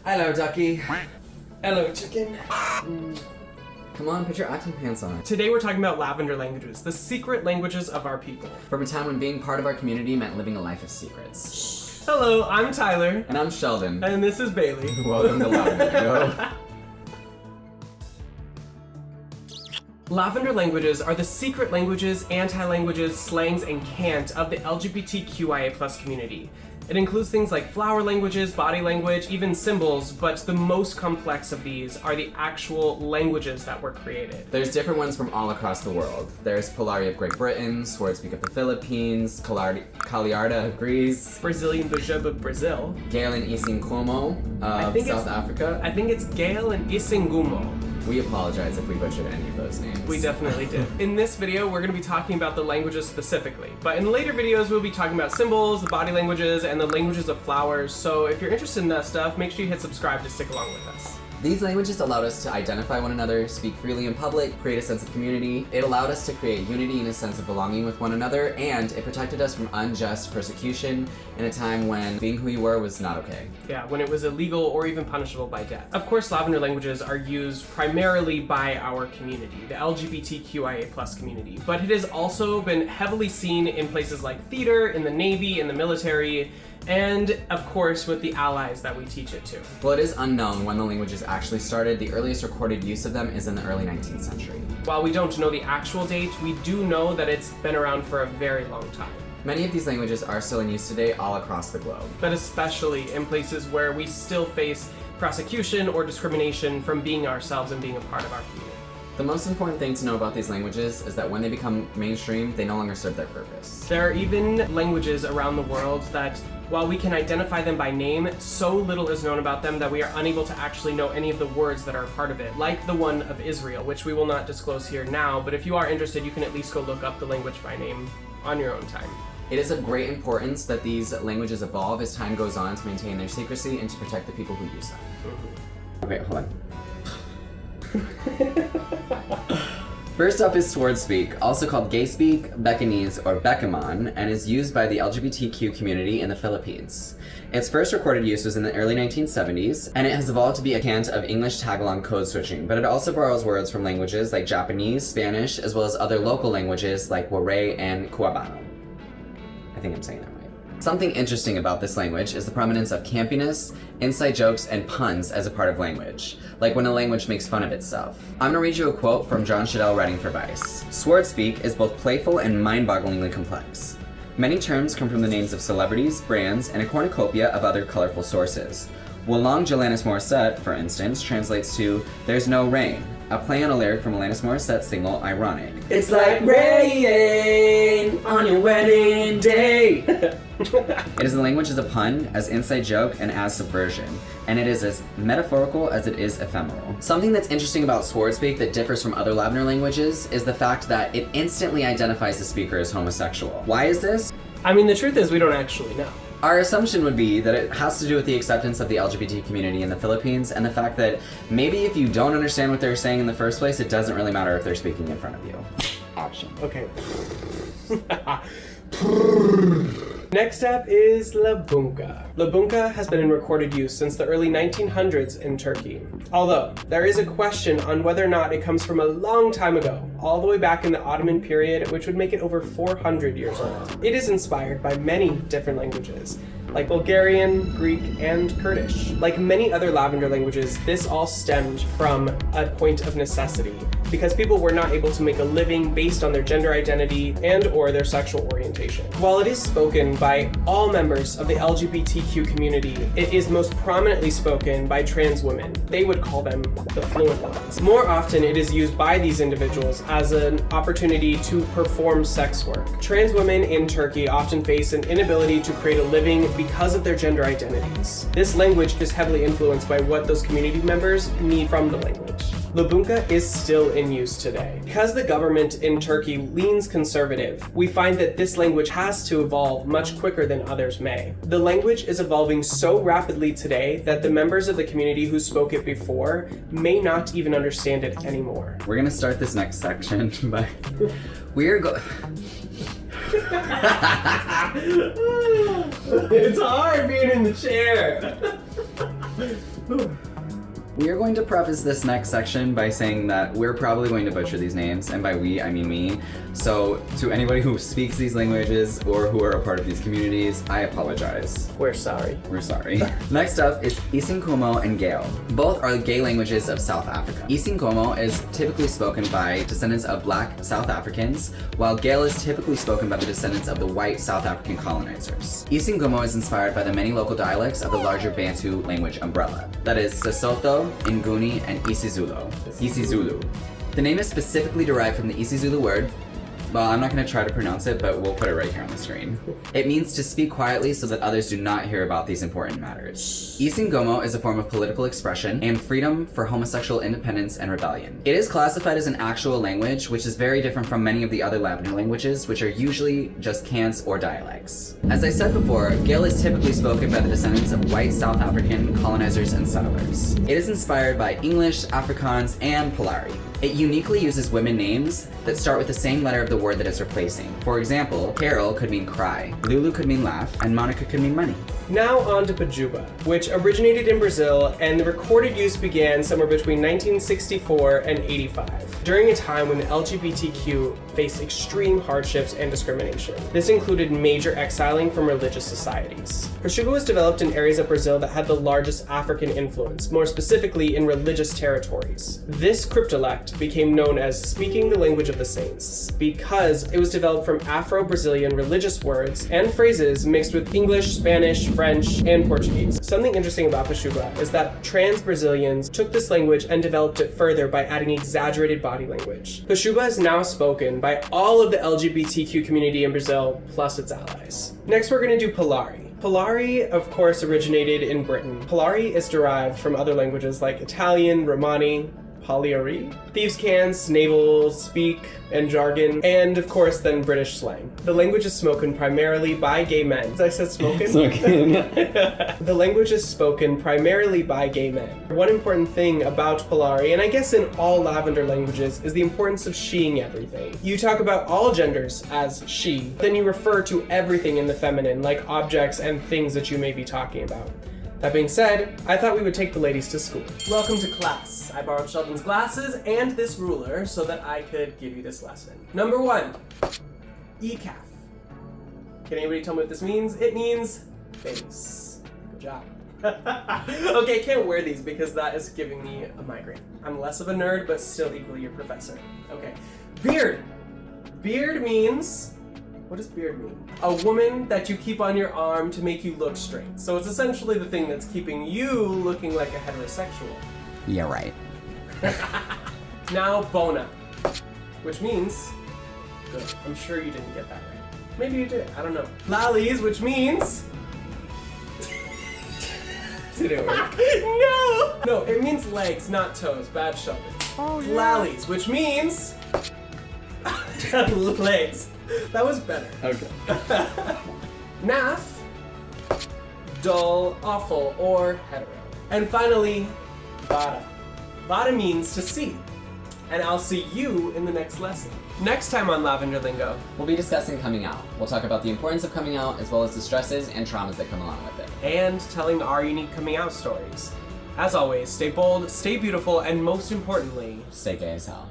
Hello, ducky. Hello, chicken. Come on, put your acting pants on. Today we're talking about lavender languages, the secret languages of our people. From a time when being part of our community meant living a life of secrets. Hello, I'm Tyler. And I'm Sheldon. And this is Bailey. Welcome to Lavender Lingo. Lavender languages are the secret languages, anti-languages, slangs, and cant of the LGBTQIA+ community. It includes things like flower languages, body language, even symbols, but the most complex of these are the actual languages that were created. There's different ones from all across the world. There's Polari of Great Britain, Swardspeak of the Philippines, Caliarda of Greece, Brazilian Pajubá of Brazil, Gayle and isiNgqumo of South Africa. I think it's Gayle and isiNgqumo. We apologize if we butchered any of those names. We definitely did. In this video, we're going to be talking about the languages specifically, but in later videos, we'll be talking about symbols, the body languages, and the languages of flowers. So if you're interested in that stuff, make sure you hit subscribe to stick along with us. These languages allowed us to identify one another, speak freely in public, create a sense of community. It allowed us to create unity and a sense of belonging with one another, and it protected us from unjust persecution in a time when being who you were was not okay. Yeah, when it was illegal or even punishable by death. Of course, lavender languages are used primarily by our community, the LGBTQIA+ community, but it has also been heavily seen in places like theater, in the Navy, in the military, and of course with the allies that we teach it to. While it is unknown when the languages actually started, the earliest recorded use of them is in the early 19th century. While we don't know the actual date, we do know that it's been around for a very long time. Many of these languages are still in use today all across the globe. But especially in places where we still face prosecution or discrimination from being ourselves and being a part of our community. The most important thing to know about these languages is that when they become mainstream, they no longer serve their purpose. There are even languages around the world that, while we can identify them by name, so little is known about them that we are unable to actually know any of the words that are a part of it, like the one of Israel, which we will not disclose here now, but if you are interested, you can at least go look up the language by name on your own time. It is of great importance that these languages evolve as time goes on to maintain their secrecy and to protect the people who use them. Okay, hold on. First up is Swardspeak, also called Gay Speak, Becanese, or Becamon, and is used by the LGBTQ community in the Philippines. Its first recorded use was in the early 1970s, and it has evolved to be a cant of English Tagalog code switching, but it also borrows words from languages like Japanese, Spanish, as well as other local languages like Waray and Cuabano. I think I'm saying that right. Something interesting about this language is the prominence of campiness, inside jokes, and puns as a part of language, like when a language makes fun of itself. I'm gonna read you a quote from John Shadell writing for Vice. Swardspeak is both playful and mind-bogglingly complex. Many terms come from the names of celebrities, brands, and a cornucopia of other colorful sources. Wolong Alanis Morissette, for instance, translates to, "There's no rain," a play on a lyric from Alanis Morissette's single, Ironic. It's like rain on your wedding day. It is a language as a pun, as inside joke, and as subversion, and it is as metaphorical as it is ephemeral. Something that's interesting about Swardspeak that differs from other lavender languages is the fact that it instantly identifies the speaker as homosexual. Why is this? I mean, the truth is we don't actually know. Our assumption would be that it has to do with the acceptance of the LGBT community in the Philippines and the fact that maybe if you don't understand what they're saying in the first place, it doesn't really matter if they're speaking in front of you. Action. Okay. Next up is Lubunca. Lubunca has been in recorded use since the early 1900s in Turkey. Although, there is a question on whether or not it comes from a long time ago, all the way back in the Ottoman period, which would make it over 400 years old. It is inspired by many different languages, like Bulgarian, Greek, and Kurdish. Like many other lavender languages, this all stemmed from a point of necessity, because people were not able to make a living based on their gender identity and or their sexual orientation. While it is spoken by all members of the LGBTQ community, it is most prominently spoken by trans women. They would call them the fluent ones. More often, it is used by these individuals as an opportunity to perform sex work. Trans women in Turkey often face an inability to create a living because of their gender identities. This language is heavily influenced by what those community members need from the language. Lubunca is still in use today. Because the government in Turkey leans conservative, we find that this language has to evolve much quicker than others may. The language is evolving so rapidly today that the members of the community who spoke it before may not even understand it anymore. We're gonna start this next section by we're It's hard being in the chair. We are going to preface this next section by saying that we're probably going to butcher these names, and by we, I mean me. So, to anybody who speaks these languages or who are a part of these communities, I apologize. We're sorry. We're sorry. Next up is isiNgqumo and Gayle. Both are Gay languages of South Africa. isiNgqumo is typically spoken by descendants of Black South Africans, while Gayle is typically spoken by the descendants of the white South African colonizers. isiNgqumo is inspired by the many local dialects of the larger Bantu language umbrella. That is Sesotho, Nguni, and isiZulu. The name is specifically derived from the isiZulu word. Well, I'm not going to try to pronounce it, but we'll put it right here on the screen. It means to speak quietly so that others do not hear about these important matters. isiNgqumo is a form of political expression and freedom for homosexual independence and rebellion. It is classified as an actual language, which is very different from many of the other Lavender languages, which are usually just cants or dialects. As I said before, Gayle is typically spoken by the descendants of white South African colonizers and settlers. It is inspired by English, Afrikaans, and Polari. It uniquely uses women names that start with the same letter of the word that it's replacing. For example, Carol could mean cry, Lulu could mean laugh, and Monica could mean money. Now on to Pajubá, which originated in Brazil, and the recorded use began somewhere between 1964 and 85, during a time when the LGBTQ faced extreme hardships and discrimination. This included major exiling from religious societies. Pajubá was developed in areas of Brazil that had the largest African influence, more specifically in religious territories. This cryptolect became known as speaking the language of the saints, because it was developed from Afro-Brazilian religious words and phrases mixed with English, Spanish, French, and Portuguese. Something interesting about Pajubá is that trans-Brazilians took this language and developed it further by adding exaggerated body language. Pajubá is now spoken by all of the LGBTQ community in Brazil, plus its allies. Next, we're going to do Polari. Polari, of course, originated in Britain. Polari is derived from other languages like Italian, Romani, Polari, thieves' cants, naval speak, and jargon, and of course then British slang. The language is spoken primarily by gay men. As I said spoken? Spoken. The language is spoken primarily by gay men. One important thing about Polari, and I guess in all Lavender languages, is the importance of sheing everything. You talk about all genders as she, then you refer to everything in the feminine, like objects and things that you may be talking about. That being said, I thought we would take the ladies to school. Welcome to class. I borrowed Sheldon's glasses and this ruler so that I could give you this lesson. Number 1, ECAF. Can anybody tell me what this means? It means face. Good job. Okay, I can't wear these because that is giving me a migraine. I'm less of a nerd, but still equally your professor. Okay. Beard. Beard means... What does beard mean? A woman that you keep on your arm to make you look straight. So it's essentially the thing that's keeping you looking like a heterosexual. Yeah, right. Now, bona, which means, good. I'm sure you didn't get that right. Maybe you did, I don't know. Lallies, which means, did it work? No! No, it means legs, not toes. Bad Sheldon. Oh, yeah. Lallies, which means, legs. That was better. Okay. Naff, dull, awful, or hetero. And finally, vada. Vada means to see. And I'll see you in the next lesson. Next time on Lavender Lingo, We'll be discussing coming out. We'll talk about the importance of coming out as well as the stresses and traumas that come along with it. and telling our unique coming out stories. As always, stay bold, stay beautiful, and most importantly, Stay gay as hell.